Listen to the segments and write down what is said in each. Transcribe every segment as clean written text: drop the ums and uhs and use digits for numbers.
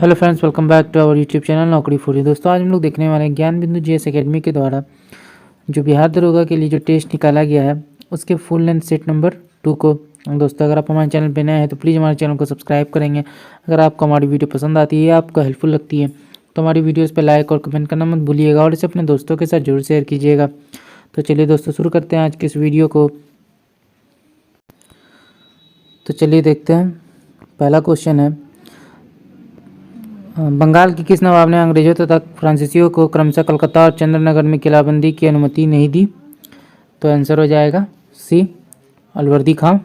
Hello friends, welcome back to our YouTube channel Naukri foodie. दोस्तों, आज हम लोग देखने वाले हैं ज्ञान बिंदु जीएस एकेडमी के द्वारा जो बिहार दरोगा के लिए जो टेस्ट निकाला गया है उसके फुल लेंथ सेट नंबर 2 को। दोस्तों, अगर आप हमारे चैनल पर नए हैं तो प्लीज़ हमारे चैनल को सब्सक्राइब करेंगे। अगर आपको हमारी वीडियो पसंद आती है, आपको हेल्पफुल लगती है तो हमारी वीडियोज़ पर लाइक और कमेंट करना मत भूलिएगा और इसे अपने दोस्तों के साथ जरूर शेयर कीजिएगा। तो चलिए दोस्तों, शुरू करते हैं आज के इस वीडियो को। तो चलिए देखते हैं। पहला क्वेश्चन है, बंगाल के किस नवाब ने अंग्रेजों तथा फ्रांसीसियों को क्रमशः कलकत्ता और चंद्रनगर में किलाबंदी की अनुमति नहीं दी? तो आंसर हो जाएगा सी, अलवर्दी खां।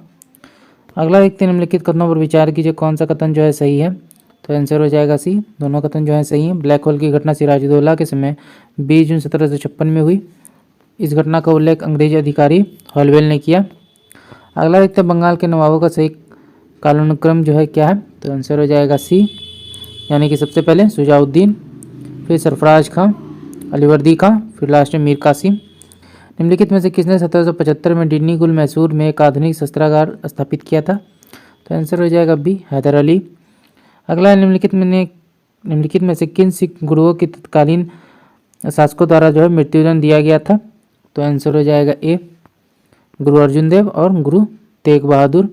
अगला देखते हैं, निम्नलिखित कथनों पर विचार कीजिए, कौन सा कथन जो है सही है? तो आंसर हो जाएगा सी, दोनों कथन जो है सही है। ब्लैक होल की घटना सिराजुद्दौला के समय 20 जून 1756 में हुई। इस घटना का उल्लेख अंग्रेजी अधिकारी हॉलवेल ने किया। अगला देखते हैं, बंगाल के नवाबों का सही कालानुक्रम जो है क्या है? तो आंसर हो जाएगा सी, यानी कि सबसे पहले शुजाउद्दीन, फिर सरफराज खां, अलीवर्दी खां, फिर लास्ट में मीर कासिम। निम्नलिखित में से किसने 1775 में डिन्नीगुल मैसूर में एक आधुनिक शस्त्रागार स्थापित किया था? तो आंसर हो जाएगा बी, हैदर अली। अगला है, निम्नलिखित में से किन सिख गुरुओं की तत्कालीन शासकों द्वारा जो है मृत्युदंड दिया गया था? तो आंसर हो जाएगा ए, गुरु अर्जुन देव और गुरु तेग बहादुर।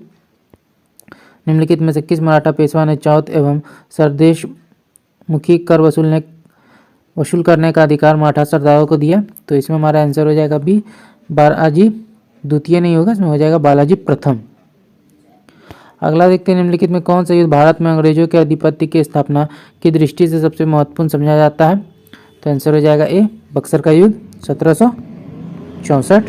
निम्नलिखित में से किस मराठा पेशवा ने चौथ एवं सरदेश मुखी कर वसूल करने का अधिकार मराठा सरदारों को दिया? तो इसमें हमारा आंसर हो जाएगा बी, बालाजी द्वितीय नहीं होगा, इसमें हो जाएगा बालाजी प्रथम। अगला देखते हैं, निम्नलिखित में कौन सा युद्ध भारत में अंग्रेजों के आधिपत्य की स्थापना की दृष्टि से सबसे महत्वपूर्ण समझा जाता है? तो आंसर हो जाएगा ए, बक्सर का युद्ध 1764।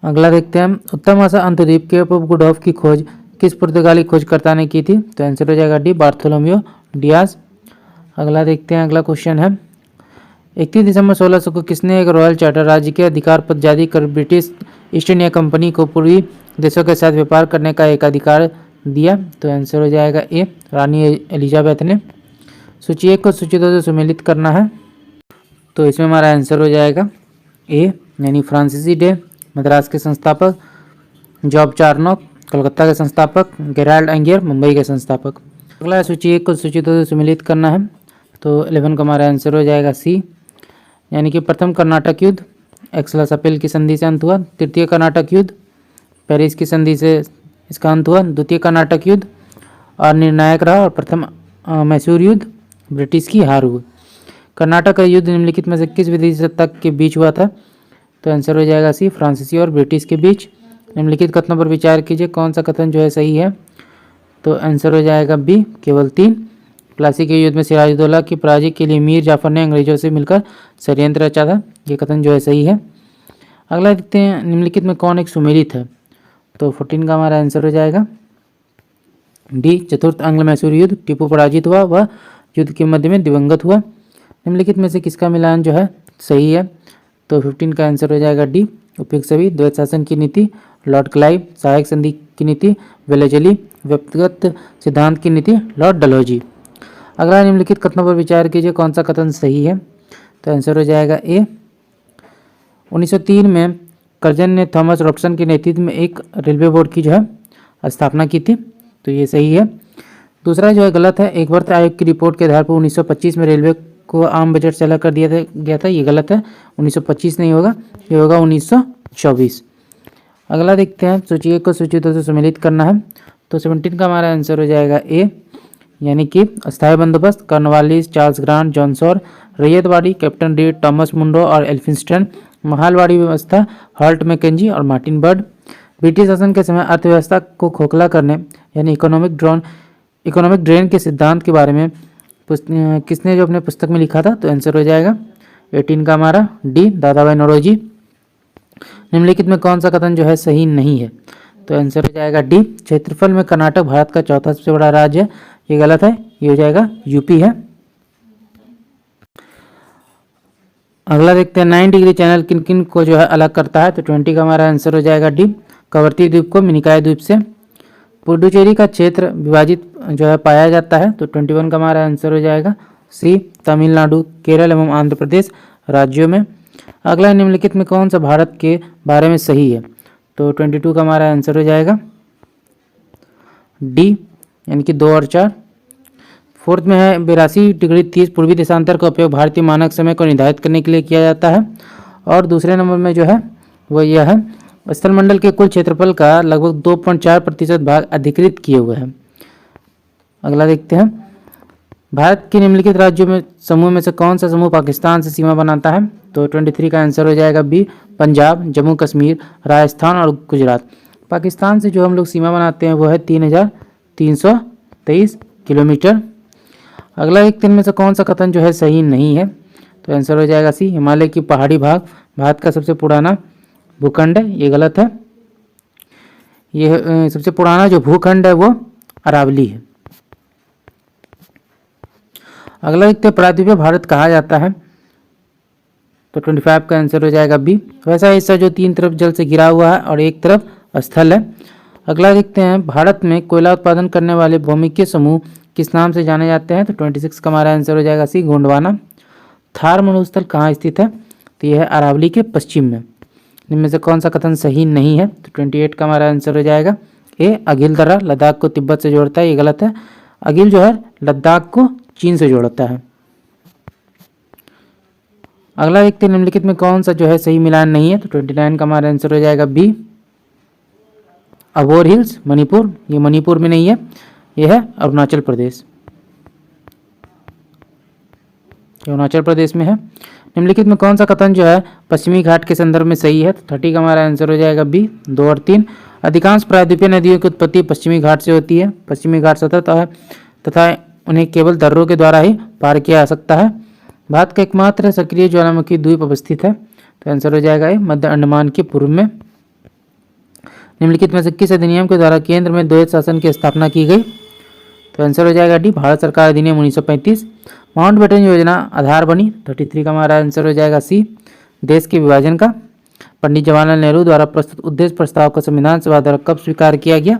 अगला देखते हैं, उत्तर महासागर अंतर्द्वीप के केप गुड की खोज किस पुर्तगाली खोजकर्ता ने की थी? तो आंसर हो जाएगा डी, बार्थोलोम्यो डियाज। अगला देखते हैं, अगला क्वेश्चन है, 31 दिसंबर 1600 को किसने एक रॉयल चार्टर राज्य के अधिकार पत्र जारी कर ब्रिटिश ईस्ट इंडिया कंपनी को पूर्वी देशों के साथ व्यापार करने का एक अधिकार दिया? तो आंसर हो जाएगा ए, रानी एलिजाबेथ ने। सूची 1 को सूची 2 से सुमेलित करना है, तो इसमें हमारा आंसर हो जाएगा ए, यानी फ्रांसीसी डे मद्रास के संस्थापक, जॉब चार्नोक कलकत्ता के संस्थापक, गेराल्ड एंगियर मुंबई के संस्थापक। अगला सूची 1 को सूची 2 से सुमेलित करना है, तो 11 का हमारा आंसर हो जाएगा सी, यानी कि प्रथम कर्नाटक युद्ध एक्स-ला-शापेल की संधि से अंत हुआ। तृतीय कर्नाटक युद्ध पेरिस की संधि से इसका अंत हुआ। द्वितीय कर्नाटक युद्ध और निर्णायक रहा और प्रथम मैसूर युद्ध ब्रिटिश की हार हुई। कर्नाटक का युद्ध निम्नलिखित में से किस विदेशी सत्ता के बीच हुआ था? तो आंसर हो जाएगा सी, फ्रांसीसी और ब्रिटिश के बीच। निम्नलिखित कथनों पर विचार कीजिए, कौन सा कथन जो है सही है? तो आंसर हो जाएगा बी, केवल 3। प्लासी के युद्ध में सिराजुद्दौला की पराजय के लिए मीर जाफर ने अंग्रेजों से मिलकर षड्यंत्र रचा था। ये कथन जो है सही है। अगला देखते हैं, निम्नलिखित में कौन एक सुमेलित है? तो 14 का हमारा आंसर हो जाएगा डी, चतुर्थ आंग्ल मैसूर युद्ध। टीपू पराजित हुआ, वह युद्ध के मध्य में दिवंगत हुआ। निम्नलिखित में से किसका मिलान जो है सही है? तो 15 का आंसर हो जाएगा डी, उपयुक्त सभी। द्वैत शासन की नीति लॉर्ड क्लाइव, सहायक संधि की नीति वेलेजली, व्यक्तिगत सिद्धांत की नीति लॉर्ड डलहौजी। अगला, निम्नलिखित कथनों पर विचार कीजिए, कौन सा कथन सही है? तो आंसर हो जाएगा ए, 1903 में कर्जन ने थॉमस रॉबसन के नेतृत्व में एक रेलवे बोर्ड की जो है स्थापना की थी, तो ये सही है। दूसरा जो है गलत है, एक वर्ष आयोग की रिपोर्ट के आधार पर 1925 में रेलवे को आम बजट से अलग कर दिया गया था, ये गलत है। 1925 नहीं होगा, ये होगा 1924। अगला देखते हैं, सूची 1 को सूची 2 से सम्मिलित करना है, तो 17 का हमारा आंसर हो जाएगा ए, यानी कि अस्थायी बंदोबस्त Cornwallis, Charles Grant, John Shore, ryotwari Captain Read, Thomas Munro और एल्फिंस्टन, महालवाड़ी व्यवस्था हॉल्ट मैकेंजी और मार्टिन बर्ड। ब्रिटिश शासन के समय अर्थव्यवस्था को खोखला करने यानी इकोनॉमिक ड्रेन के सिद्धांत के बारे में किसने जो अपने पुस्तक में लिखा था? तो आंसर हो जाएगा 18 का हमारा डी, दादाभाई नौरोजी। निम्नलिखित में कौन सा कथन जो है सही नहीं है? तो आंसर हो जाएगा डी, क्षेत्रफल में कर्नाटक भारत का चौथा सबसे बड़ा राज्य है, ये गलत है, ये हो जाएगा यूपी है। अगला देखते हैं, 9 डिग्री चैनल किन किन को जो है अलग करता है? तो 20 का हमारा आंसर हो जाएगा डी, कवरती द्वीप को मिनिकॉय द्वीप से। पुडुचेरी का क्षेत्र विभाजित जो है पाया जाता है, तो 21 का हमारा आंसर हो जाएगा सी, तमिलनाडु, केरल एवं आंध्र प्रदेश राज्यों में। अगला, निम्नलिखित में कौन सा भारत के बारे में सही है? तो 22 का हमारा आंसर हो जाएगा डी, यानी कि 2 और 4। फोर्थ में है 82°30 पूर्वी देशांतर का उपयोग भारतीय मानक समय को निर्धारित करने के लिए किया जाता है। और दूसरे नंबर में जो है वो यह है स्थलमंडल के कुल क्षेत्रफल का लगभग 2.4% भाग अधिकृत किए हुए हैं। अगला देखते हैं, भारत के निम्नलिखित राज्यों में समूह में से कौन सा समूह पाकिस्तान से सीमा बनाता है? तो 23 का आंसर हो जाएगा बी, पंजाब, जम्मू कश्मीर, राजस्थान और गुजरात। पाकिस्तान से जो हम लोग सीमा बनाते हैं वो है 3,323 किलोमीटर। अगला एक तीन में से कौन सा कथन जो है सही नहीं है? तो आंसर हो जाएगा सी, हिमालय की पहाड़ी भाग भारत का सबसे पुराना भूखंड है। ये गलत है। यह सबसे पुराना जो भूखंड है वो अरावली है। अगला देखते हैं, प्रायद्वीपीय भारत कहा जाता है? तो 25 का आंसर हो जाएगा बी, वैसा हिस्सा जो 3 तरफ जल से घिरा हुआ है और एक तरफ स्थल है। अगला देखते हैं, भारत में कोयला उत्पादन करने वाले भौमिकीय समूह किस नाम से जाने जाते हैं? तो 26 का हमारा आंसर हो जाएगा सी, गोंडवाना। थार मरुस्थल कहाँ स्थित है? तो यह है अरावली के पश्चिम में। इनमें से कौन सा कथन सही नहीं है? तो 28 का हमारा आंसर हो जाएगा ए, अगिल दर्रा लद्दाख को तिब्बत से जोड़ता है। ये गलत है। अगिल जो है लद्दाख को चीन से जोड़ता है। अगला देखते हैं, निम्नलिखित में कौन सा जो है सही मिलान नहीं है? तो 29 का हमारा आंसर हो जाएगा बी, अबोर हिल्स, मणिपुर। ये मणिपुर में नहीं है, यह है अरुणाचल प्रदेश, अरुणाचल प्रदेश में है। निम्नलिखित में कौन सा कथन जो है पश्चिमी घाट के संदर्भ में सही है? तो 30 का हमारा आंसर हो जाएगा बी, 2 और 3। अधिकांश प्रायद्वीपीय नदियों की उत्पत्ति पश्चिमी घाट से होती है। पश्चिमी घाट सतत है तथा उन्हें केवल दर्रों के द्वारा ही पार किया जा सकता है। भारत का एकमात्र सक्रिय ज्वालामुखी द्वीप अवस्थित है। तो आंसर हो जाएगा ए, मध्य अंडमान के पूर्व में। निम्नलिखित में से किस अधिनियम के द्वारा केंद्र में द्वैध शासन की स्थापना की गई? तो आंसर हो जाएगा डी, भारत सरकार अधिनियम 1935। माउंटबेटन योजना आधार बनी। 33 का हमारा आंसर हो जाएगा सी, देश के विभाजन का। पंडित जवाहरलाल नेहरू द्वारा प्रस्तुत उद्देश्य प्रस्ताव को संविधान सभा द्वारा कब स्वीकार किया गया?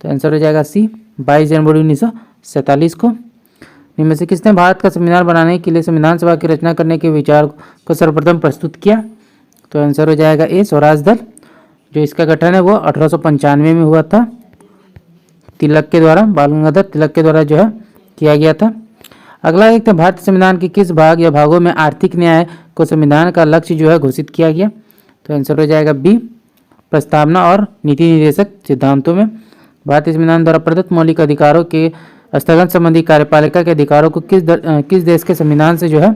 तो आंसर हो जाएगा सी, 22 जनवरी 1947 को। इनमें से किसने भारत का संविधान बनाने के लिए संविधान सभा की रचना करने के विचार को सर्वप्रथम प्रस्तुत किया? तो आंसर हो जाएगा ए, स्वराज दल। जो इसका गठन है वो 1895 में हुआ था, तिलक के द्वारा, बाल गंगाधर तिलक के द्वारा जो है किया गया था। अगला देखते हैं, भारतीय संविधान के किस भाग या भागों में आर्थिक न्याय को संविधान का लक्ष्य जो है घोषित किया गया? तो आंसर हो जाएगा बी, प्रस्तावना और नीति निर्देशक सिद्धांतों में। भारतीय संविधान द्वारा प्रदत्त मौलिक अधिकारों के स्थगन संबंधी कार्यपालिका के अधिकारों को किस देश के संविधान से जो है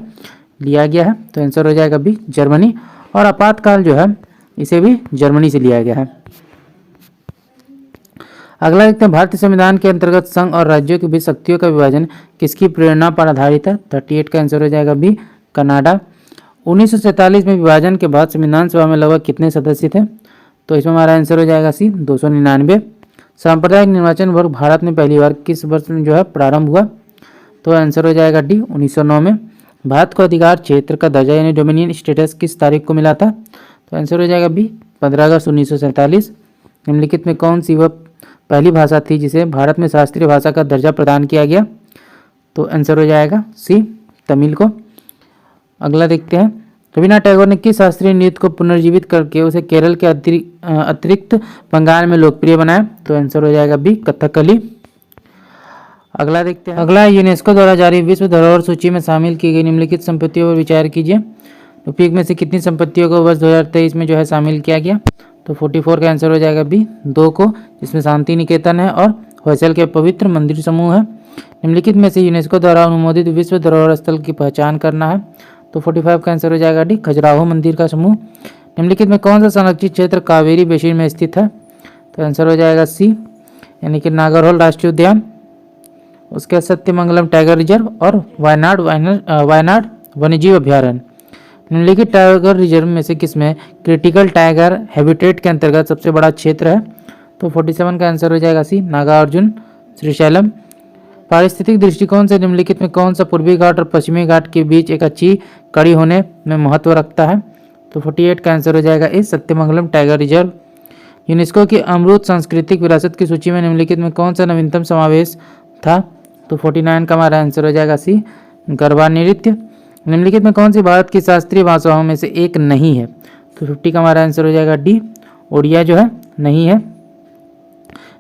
लिया गया है? तो आंसर हो जाएगा बी, जर्मनी। और आपातकाल जो है इसे भी जर्मनी से लिया गया है। अगला देखते हैं, भारतीय संविधान के अंतर्गत संघ और राज्यों के बीच शक्तियों का विभाजन किसकी प्रेरणा पर आधारित है? 38 का आंसर हो जाएगा बी, कनाडा। 1947 में विभाजन के बाद संविधान सभा में लगभग कितने सदस्य थे? तो इसमें हमारा आंसर हो जाएगा सी, 299। सांप्रदायिक निर्वाचन वर्ग भारत में पहली बार किस वर्ष में जो है प्रारंभ हुआ? तो आंसर हो जाएगा डी, 1909 में। भारत को अधिकार क्षेत्र का दर्जा यानी डोमिनियन स्टेटस किस तारीख को मिला था? तो आंसर हो जाएगा बी, 15 अगस्त 1947। निम्नलिखित में कौन सी वह पहली भाषा थी जिसे भारत में शास्त्रीय भाषा का दर्जा प्रदान किया गया? तो आंसर हो जाएगा सी, तमिल को। अगला देखते हैं, रविन्द्रनाथ टैगोर ने किस शास्त्रीय नृत्य को पुनर्जीवित करके उसे केरल के अतिरिक्त बंगाल में लोकप्रिय बनाया? तो आंसर हो जाएगा बी, कथकली। अगला देखते हैं, अगला यूनेस्को द्वारा जारी विश्व धरोहर सूची में शामिल की गई निम्नलिखित संपत्तियों पर विचार कीजिए। उपयुक्त में से कितनी संपत्तियों को वर्ष 2023 में जो है शामिल किया गया? तो 44 का आंसर हो जाएगा बी, 2 को, जिसमें शांति निकेतन है और होयसल के पवित्र मंदिर समूह है। निम्नलिखित में से यूनेस्को द्वारा अनुमोदित विश्व धरोहर स्थल की पहचान करना है। तो 45 का आंसर हो जाएगा डी, खजुराहो मंदिर का समूह। निम्नलिखित में कौन सा संरक्षित क्षेत्र कावेरी बेसिन में स्थित है? तो आंसर हो जाएगा सी, यानी कि नागरहोल राष्ट्रीय उद्यान, उसके सत्यमंगलम टाइगर रिजर्व और वायनाड वन्यजीव अभ्यारण्य। निम्नलिखित टाइगर रिजर्व में से किसमें क्रिटिकल टाइगर हैबिटेट के अंतर्गत सबसे बड़ा क्षेत्र है? तो 47 का आंसर हो जाएगा सी, नागार्जुन श्रीशैलम। पारिस्थितिक दृष्टिकोण से निम्नलिखित में कौन सा पूर्वी घाट और पश्चिमी घाट के बीच एक अच्छी कड़ी होने में महत्व रखता है? तो 48 का आंसर हो जाएगा ए, सत्यमंगलम टाइगर रिजर्व। यूनेस्को की अमृत सांस्कृतिक विरासत की सूची में निम्नलिखित में कौन सा नवीनतम समावेश था? तो 49 का हमारा आंसर हो जाएगा सी, गरबा नृत्य। निम्नलिखित में कौन सी भारत की शास्त्रीय भाषाओं में से एक नहीं है? तो 50 का हमारा आंसर हो जाएगा डी, ओडिया जो है नहीं है।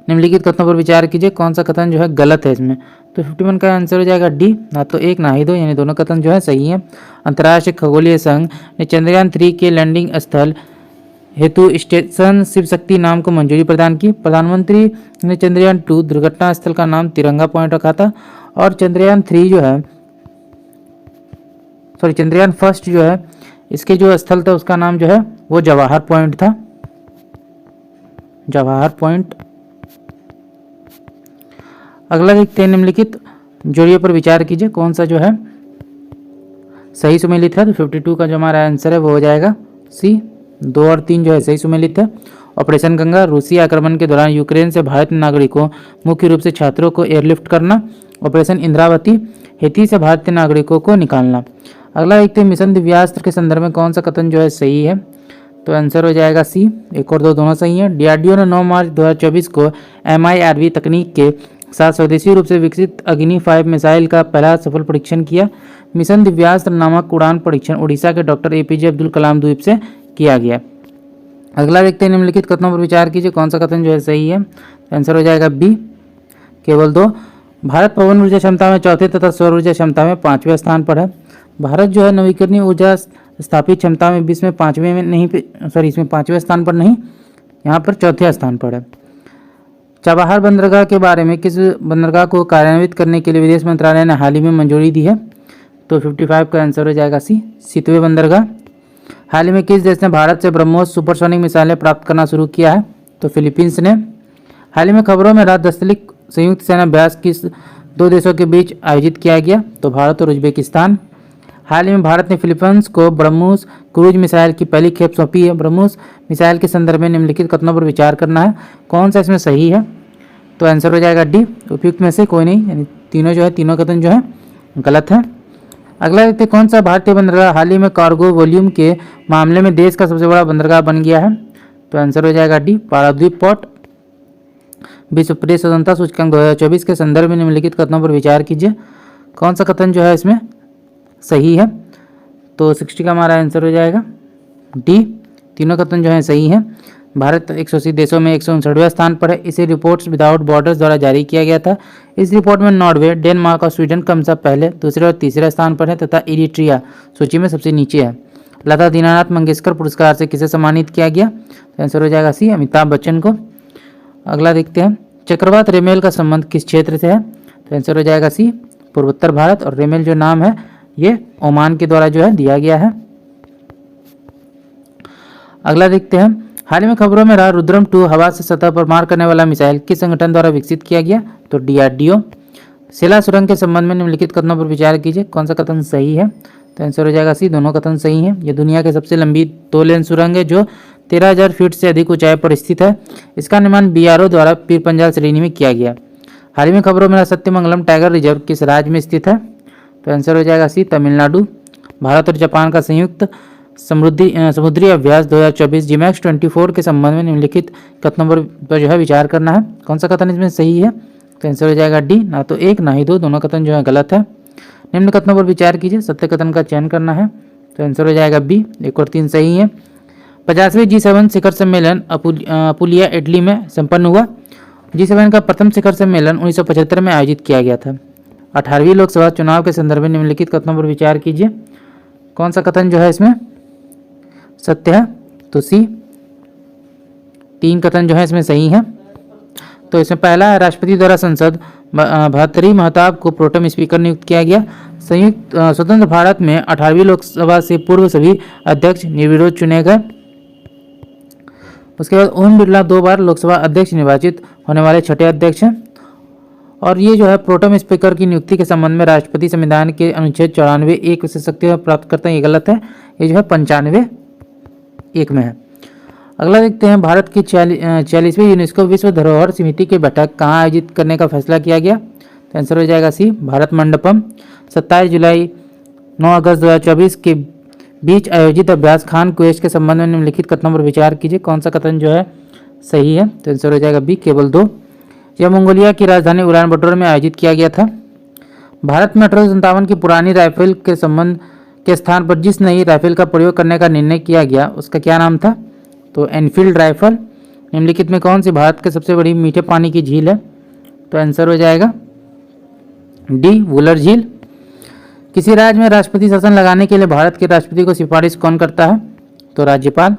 निम्नलिखित कथनों पर विचार कीजिए, कौन सा कथन जो है गलत है इसमें। तो 51 का आंसर हो जाएगा डी, ना तो एक ना ही दो, यानी दोनों कथन जो है सही है। अंतर्राष्ट्रीय खगोलीय संघ ने चंद्रयान 3 के लैंडिंग स्थल हेतु स्टेशन शिव शक्ति नाम को मंजूरी प्रदान की। प्रधानमंत्री ने चंद्रयान 2 दुर्घटना स्थल का नाम तिरंगा पॉइंट रखा था। और चंद्रयान 3 जो है, सॉरी चंद्रयान फर्स्ट जो है, इसके जो स्थल था उसका नाम जो है वो जवाहर पॉइंट था, जवाहर पॉइंट। अगला देखते हैं, निम्नलिखित जोड़ियों पर विचार कीजिए, कौन सा जो है सही सुमेलित है। तो 52 का जो हमारा आंसर है वो हो जाएगा सी, 2 और 3 जो है सही सुमेलित है। ऑपरेशन गंगा, रूसी आक्रमण के दौरान यूक्रेन से भारतीय नागरिकों, मुख्य रूप से छात्रों को एयरलिफ्ट करना। ऑपरेशन इंद्रावती, हैती से भारतीय नागरिकों को निकालना। अगला देखते हैं, मिशन दिव्यास्त्र के संदर्भ में कौन सा कथन जो है सही है। तो आंसर हो जाएगा सी, 1 और 2 दोनों सही हैं। डीआरडीओ ने 9 मार्च 2024 को MIRV तकनीक के साथ स्वदेशी रूप से विकसित अग्नि 5 मिसाइल का पहला सफल परीक्षण किया। मिशन दिव्यास्त्र नामक उड़ान परीक्षण उड़ीसा के डॉक्टर APJ अब्दुल कलाम द्वीप से किया गया। अगला देखते हैं, निम्नलिखित कथनों पर विचार कीजिए, कौन सा कथन जो है सही है। आंसर हो जाएगा बी, केवल 2। भारत पवन ऊर्जा क्षमता में चौथे तथा सौर ऊर्जा क्षमता में 5वें स्थान पर है। भारत जो है नवीकरणीय ऊर्जा स्थापित क्षमता में 20 में 5वें में नहीं, सॉरी इसमें 5वें स्थान पर नहीं, यहाँ पर चौथे स्थान पर है। चाबहार बंदरगाह के बारे में किस बंदरगाह को कार्यान्वित करने के लिए विदेश मंत्रालय ने हाल ही में मंजूरी दी है। तो 55 का आंसर हो जाएगा सी, सितवे बंदरगाह। हाल ही में किस देश ने भारत से ब्रह्मोस सुपरसोनिक मिसाइलें प्राप्त करना शुरू किया है। तो फिलीपींस ने। हाल ही में खबरों में राजदस्तलिक संयुक्त सेना अभ्यास किस 2 देशों के बीच आयोजित किया गया। तो भारत और उज्बेकिस्तान। हाल ही में भारत ने फिलीपींस को ब्रह्मोस क्रूज मिसाइल की पहली खेप सौंपी है। ब्रह्मोस मिसाइल के संदर्भ में निम्नलिखित कथनों पर विचार करना है, कौन सा इसमें सही है। तो आंसर हो जाएगा डी, उपयुक्त में से कोई नहीं, यानी तीनों जो है, तीनों कथन जो है गलत है। अगला देखते हैं, कौन सा भारतीय बंदरगाह हाल ही में कार्गो वॉल्यूम के मामले में देश का सबसे बड़ा बंदरगाह बन गया है। तो आंसर हो जाएगा डी, पारादीप पोर्ट। विश्व प्रेस स्वतंत्रता सूचकांक 2024 के संदर्भ में निम्नलिखित कथनों पर विचार कीजिए, कौन सा कथन जो है इसमें सही है। तो 60 का हमारा आंसर हो जाएगा डी, तीनों कथन जो है सही है। भारत 180 देशों में 159वें स्थान पर है। इसे रिपोर्ट्स विदाउट बॉर्डर्स द्वारा जारी किया गया था। इस रिपोर्ट में नॉर्वे, डेनमार्क और स्वीडन क्रमशः पहले, दूसरे और तीसरे स्थान पर है तथा इरिट्रिया सूची में सबसे नीचे है। लता दीनानाथ मंगेशकर पुरस्कार से किसे सम्मानित किया गया। तो आंसर हो जाएगा सी, अमिताभ बच्चन को। अगला देखते हैं, चक्रवात रेमेल का संबंध किस क्षेत्र से है। तो आंसर हो जाएगा सी, पूर्वोत्तर भारत। और रेमेल जो नाम है ये ओमान के द्वारा जो है दिया गया है। अगला देखते हैं, हाल ही में खबरों में रहा रुद्रम 2 हवा से सतह पर मार करने वाला मिसाइल किस संगठन द्वारा विकसित किया गया। तो DRDO। शिला सुरंग के संबंध में निम्नलिखित कथनों पर विचार कीजिए, कौन सा कथन सही है। तो आंसर हो जाएगा सी, दोनों कथन सही हैं। यह दुनिया की सबसे लंबी 2 लेन सुरंग है जो 13,000 फीट से अधिक ऊंचाई पर स्थित है। इसका निर्माण BRO द्वारा पीर पंजाल श्रेणी में किया गया। हाल ही में खबरों में रहा सत्यमंगलम टाइगर रिजर्व किस राज्य में स्थित है। तो आंसर हो जाएगा सी, तमिलनाडु। भारत और जापान का संयुक्त समुद्री अभ्यास 2024 GMAX 24 के संबंध में निम्नलिखित कथनों पर जो है विचार करना है, कौन सा कथन इसमें सही है। तो आंसर हो जाएगा डी, ना तो एक ना ही दो, दोनों कथन जो है गलत है। निम्न कथनों पर विचार कीजिए, सत्य कथन का चयन करना है। तो आंसर हो जाएगा बी, 1 और 3 सही है। 50वें G7 शिखर सम्मेलन अपुलिया इटली में संपन्न हुआ। G7 का प्रथम शिखर सम्मेलन 1975 में आयोजित किया गया था। 18वीं लोकसभा चुनाव के संदर्भ में निम्नलिखित कथनों पर विचार कीजिए, कौन सा कथन जो है इसमें सत्य है। तो सी, 3 कथन जो है इसमें सही है। तो इसमें पहला है, राष्ट्रपति द्वारा संसद 72 महताब को प्रोटेम स्पीकर नियुक्त किया गया। संयुक्त स्वतंत्र भारत में 18वीं लोकसभा से पूर्व सभी अध्यक्ष निर्विरोध चुने गए। उसके बाद ओम बिरला 2 बार लोकसभा अध्यक्ष निर्वाचित होने वाले 6ठे अध्यक्ष हैं। और ये जो है प्रोटेम स्पीकर की नियुक्ति के संबंध में राष्ट्रपति संविधान के अनुच्छेद 94 एक विशेषज्ञ प्राप्त करते हैं, ये गलत है। ये जो है 95 एक में है। अगला देखते हैं, भारत की 46वीं यूनेस्को विश्व धरोहर समिति की बैठक कहाँ आयोजित करने का फैसला किया गया। तो आंसर हो जाएगा सी, भारत मंडपम। 27 जुलाई 9 अगस्त 2024 के बीच आयोजित अभ्यास खान क्वेस्ट के संबंध में निम्नलिखित कथनों पर विचार कीजिए, कौन सा कथन जो है सही है। तो आंसर हो जाएगा बी, केवल 2। यह मंगोलिया की राजधानी उलान बटोर में आयोजित किया गया था। भारत में 1857 की पुरानी राइफल के संबंध के स्थान पर जिस नई राइफल का प्रयोग करने का निर्णय किया गया उसका क्या नाम था। तो एनफील्ड राइफल। निम्नलिखित में कौन सी भारत की सबसे बड़ी मीठे पानी की झील है? तो आंसर हो जाएगा डी, वुलर झील। किसी राज्य में राष्ट्रपति शासन लगाने के लिए भारत के राष्ट्रपति को सिफारिश कौन करता है? तो राज्यपाल।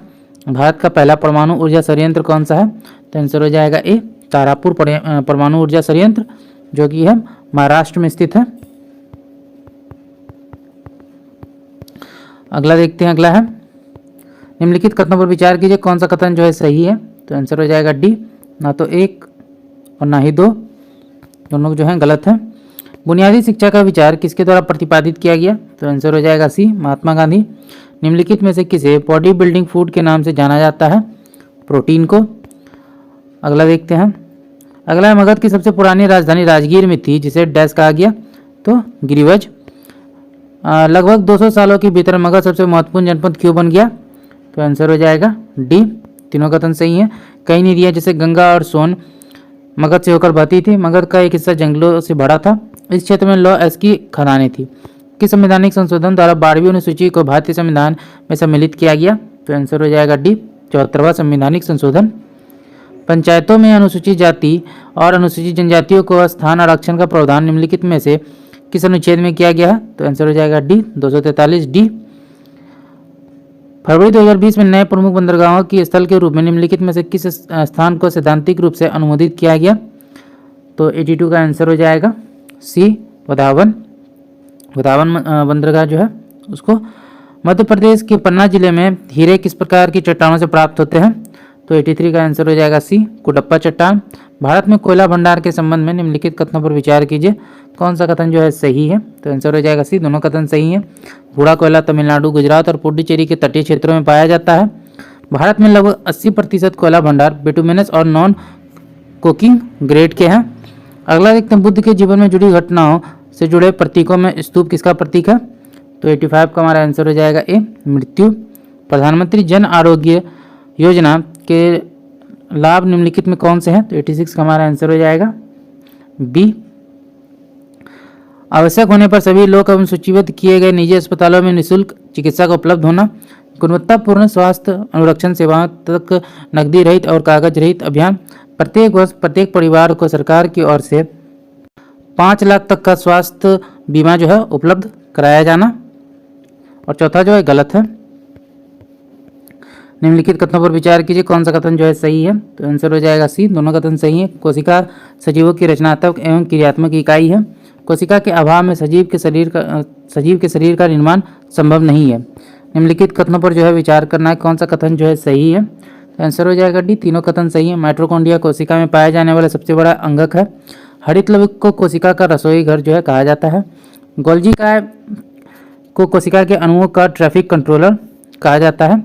भारत का पहला परमाणु ऊर्जा संयंत्र कौन सा है? तो आंसर हो जाएगा ए, तारापुर परमाणु ऊर्जा संयंत्र, जो कि है महाराष्ट्र में स्थित है। अगला देखते हैं, अगला है निम्नलिखित कथनों पर विचार कीजिए, कौन सा कथन जो है सही है? तो आंसर हो जाएगा डी, ना तो 1 और ना ही 2, दोनों जो है गलत है। बुनियादी शिक्षा का विचार किसके द्वारा प्रतिपादित किया गया? तो आंसर हो जाएगा सी, महात्मा गांधी। निम्नलिखित में से किसे बॉडी बिल्डिंग फूड के नाम से जाना जाता है? प्रोटीन को। अगला देखते हैं, अगला है मगध की सबसे पुरानी राजधानी राजगीर में थी, जिसे डैश कहा गया? तो गिरिवज। लगभग 200 सालों के भीतर मगध सबसे महत्वपूर्ण जनपद क्यों बन गया? तो आंसर हो जाएगा डी, तीनों कथन सही हैं। कई नदियाँ जैसे गंगा और सोन मगध से होकर बहती थी। मगध का एक हिस्सा जंगलों से भरा था। इस क्षेत्र में लौह अयस्क की खदानें थी। किस संवैधानिक संशोधन द्वारा 12वीं अनुसूची को भारतीय संविधान में सम्मिलित किया गया? तो आंसर हो जाएगा डी, 74वां संवैधानिक संशोधन। पंचायतों में अनुसूचित जाति और अनुसूचित जनजातियों को स्थान आरक्षण का प्रावधान निम्नलिखित में से किस अनुच्छेद में किया गया है? तो आंसर हो जाएगा डी, 243 डी। फरवरी 2020 में नए प्रमुख बंदरगाहों की स्थल के रूप में निम्नलिखित में से किस स्थान को सैद्धांतिक रूप से अनुमोदित किया गया? तो 82 का आंसर हो जाएगा सी, वधावन। वधावन बंदरगाह जो है उसको। मध्य प्रदेश के पन्ना जिले में हीरे किस प्रकार की चट्टानों से प्राप्त होते हैं? तो 83 का आंसर हो जाएगा सी, कुडप्पा चट्टान। भारत में कोयला भंडार के संबंध में निम्नलिखित कथनों पर विचार कीजिए, कौन सा कथन जो है सही है? तो आंसर हो जाएगा सी, दोनों कथन सही हैं। भूरा कोयला तमिलनाडु, गुजरात और पुडुचेरी के तटीय क्षेत्रों में पाया जाता है। भारत में लगभग 80% कोयला भंडार बिटुमिनस और नॉन कोकिंग ग्रेड के हैं। अगला देखते हैं, बुद्ध के जीवन में जुड़ी घटनाओं से जुड़े प्रतीकों में स्तूप किसका प्रतीक है? तो 85 का हमारा आंसर हो जाएगा ए, मृत्यु। प्रधानमंत्री जन आरोग्य योजना के लाभ निम्नलिखित में कौन से हैं? तो 86 का हमारा आंसर हो जाएगा बी। आवश्यक होने पर सभी लोक एवं सूचीबद्ध किए गए निजी अस्पतालों में निःशुल्क चिकित्सा का उपलब्ध होना। गुणवत्तापूर्ण स्वास्थ्य अनुरक्षण सेवाओं तक नकदी रहित और कागज रहित अभियान। प्रत्येक वर्ष प्रत्येक परिवार को सरकार की ओर से 5 लाख तक का स्वास्थ्य बीमा जो है उपलब्ध कराया जाना। और चौथा जो है गलत है। निम्नलिखित कथनों पर विचार कीजिए, कौन सा कथन जो है सही है? तो आंसर हो जाएगा सी, दोनों कथन सही है। कोशिका सजीवों की रचनात्मक एवं क्रियात्मक इकाई है। कोशिका के अभाव में सजीव के शरीर का निर्माण संभव नहीं है। निम्नलिखित कथनों पर जो है विचार करना है, कौन सा कथन जो है सही है? तो आंसर हो जाएगा डी, तीनों कथन सही है। माइटोकॉन्ड्रिया कोशिका में पाया जाने वाला सबसे बड़ा अंगक है। हरित लवक को कोशिका का रसोई घर जो है कहा जाता है। गोल्जी काय को कोशिका के अणुओं का ट्रैफिक कंट्रोलर कहा जाता है।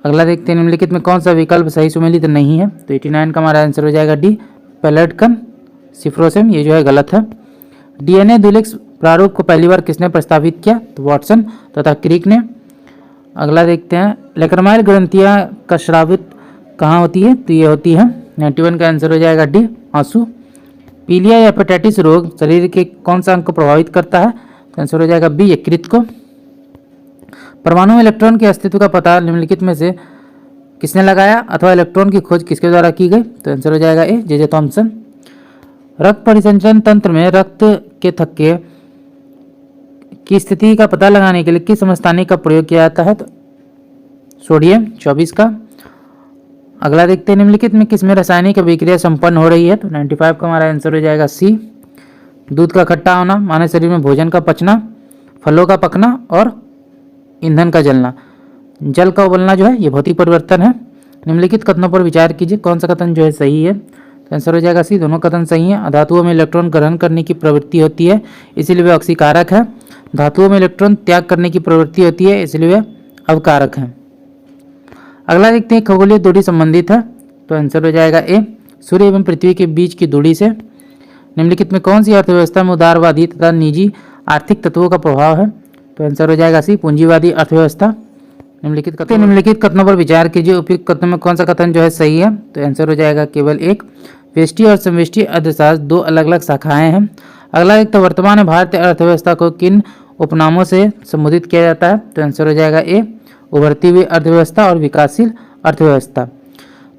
अगला देखते हैं, निम्नलिखित में कौन सा विकल्प सही सुमेलित नहीं है? तो 89 का हमारा आंसर हो जाएगा डी, पेलेटकन सिफ्रोसेम, ये जो है गलत है। डीएनए द्विलिंग प्रारूप को पहली बार किसने प्रस्तावित किया? तो वाटसन तथा क्रिक ने। अगला देखते हैं, लेक्रमाइल ग्रंथियां का स्रावित कहाँ होती है? तो ये होती है 91 का आंसर हो जाएगा डी, आंसू। पीलिया या हेपेटाइटिस रोग शरीर के कौन सा अंग को प्रभावित करता है? तो आंसर हो जाएगा बी, यकृत को। परमाणु में इलेक्ट्रॉन के अस्तित्व का पता निम्नलिखित में से किसने लगाया अथवा इलेक्ट्रॉन की खोज किसके द्वारा की गई? तो आंसर हो जाएगा ए, जे थॉमसन। रक्त परिसंचरण तंत्र में रक्त के थक्के की स्थिति का पता लगाने के लिए किस समस्थानिक का प्रयोग किया जाता है? तो सोडियम 24 का। अगला देखते हैं, निम्नलिखित में किसमें रासायनिक अभिक्रिया संपन्न हो रही है? तो 95 का हमारा आंसर हो जाएगा सी, दूध का खट्टा होना, मानव शरीर में भोजन का पचना, फलों का पकना और ईंधन का जलना। जल का उबलना जो है ये भौतिक परिवर्तन है। निम्नलिखित कथनों पर विचार कीजिए, कौन सा कथन जो है सही है? तो आंसर हो जाएगा सी, दोनों कथन सही हैं। धातुओं में इलेक्ट्रॉन ग्रहण करने की प्रवृत्ति होती है, इसीलिए वे ऑक्सीकारक है। धातुओं में इलेक्ट्रॉन त्याग करने की प्रवृत्ति होती है, इसलिए वे अवकारक हैं। अगला देखते हैं, खगोलीय दूरी संबंधित है। तो आंसर हो जाएगा ए, सूर्य एवं पृथ्वी के बीच की दूरी से। निम्नलिखित में कौन सी अर्थव्यवस्था में उदारवादी तथा निजी आर्थिक तत्वों का प्रभाव है? तो आंसर हो जाएगा सी, पूंजीवादी अर्थव्यवस्था। निम्नलिखित कथनों पर विचार कीजिए, उपयुक्त कथनों में कौन सा कथन जो है सही है? तो आंसर हो जाएगा केवल एक। व्यष्टि और समष्टि अर्थशास्त्र दो अलग अलग शाखाएं हैं। अगला एक, तो वर्तमान में भारतीय अर्थव्यवस्था को किन उपनामों से संबोधित किया जाता है? तो आंसर हो जाएगा ए, उभरती हुई अर्थव्यवस्था और विकासशील अर्थव्यवस्था।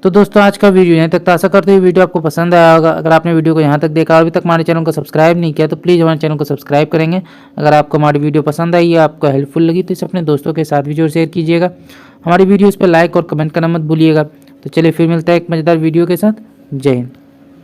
तो दोस्तों आज का वीडियो यहाँ तक था। आशा करते हुए वीडियो आपको पसंद आया होगा। अगर आपने वीडियो को यहाँ तक देखा और अभी तक हमारे चैनल को सब्सक्राइब नहीं किया तो प्लीज़ हमारे चैनल को सब्सक्राइब करेंगे। अगर आपको हमारी वीडियो पसंद आई या आपको हेल्पफुल लगी तो इसे अपने दोस्तों के साथ भी जरूर शेयर कीजिएगा। हमारी वीडियोज़ पर लाइक और कमेंट करना मत भूलिएगा। तो चलिए फिर मिलता है एक मज़ेदार वीडियो के साथ। जय हिंद।